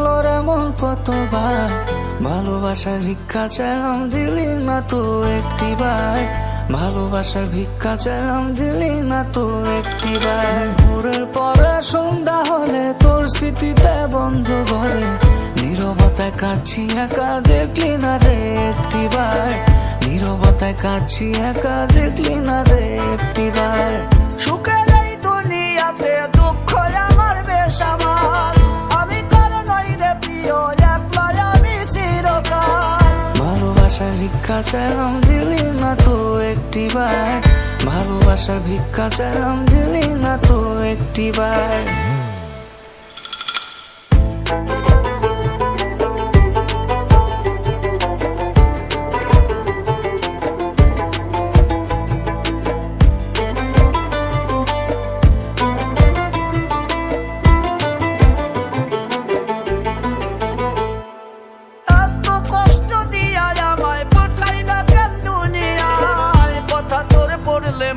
ভাঙলো রে মন কতবার, ভালোবাসার ভিক্ষা চাইলাম দিলি না তো একটিবার, ভালোবাসার ভিক্ষা চাইলাম দিলি না তো একটিবার। ভোরের পরে সন্ধ্যা হলে তোর স্মৃতিতে বন্ধ ঘরে, নীরবতায় কাটছি একা দেখলি না রে একটিবার, নীরবতায় কাটছি একা দেখলি না রে একটিবার। সুখের এই দুনিয়াতে দুঃখ আমার বেসামাল, আমি কার নই রে প্রিয়, একলাই আমি চিরকাল। ভালোবাসার ভিক্ষা চাইলাম দিলি না তো একটিবার, ভালোবাসার ভিক্ষা চাইলাম দিলি না তো একটিবার।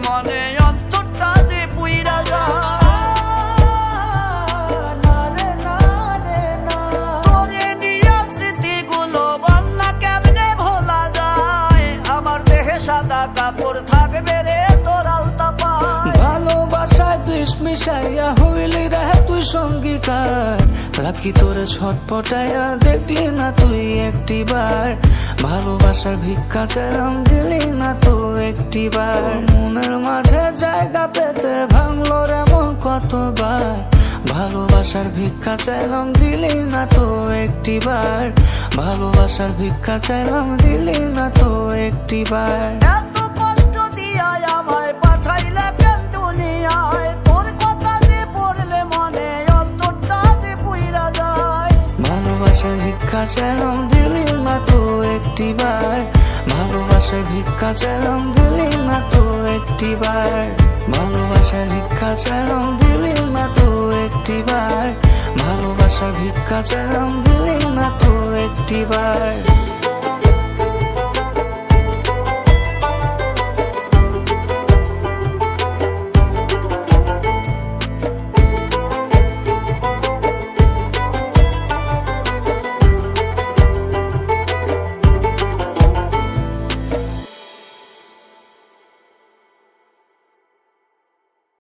মনে অন্তরটা যে পুইরা যায়, তোরে নিয়া স্মৃতিগুলো বললা কেমনে ভোলা যায়, আমার দেহে সাদা কাপড় থাকবে রে তোর আলতা পায়। ভালোবাসায় বিষ মিশাইয়া হইলি রে তুই সঙ্গীকার, রাখি তোরে ছটপটাইয়া দেখলি না তুই একটিবার, ভালোবাসার ভিক্ষা চাইলাম দিলি না তো একটিবার। মনের মাঝে জায়গা পেতে ভাঙলো রে মন কতবার, ভালোবাসার ভিক্ষা চাইলাম দিলি না তো একটিবার, ভালোবাসার ভিক্ষা চাইলাম দিলি না তো একটিবার। এত কষ্ট দিয়া আমায় পাঠাইলে কেন দুনিয়ায়, তোর কথা যে পড়লে মনে অন্তরটা যে পুইরা যায়। ভালোবাসার ভিক্ষা চাইলাম দিলি না তো একটিবার, ভালোবাসার ভিক্ষা চাইলাম দিলি না তো একটিবার, ভালোবাসার ভিক্ষা চাইলাম দিলি না তো একটিবার, ভালোবাসার ভিক্ষা চাইলাম দিলি না তো একটিবার।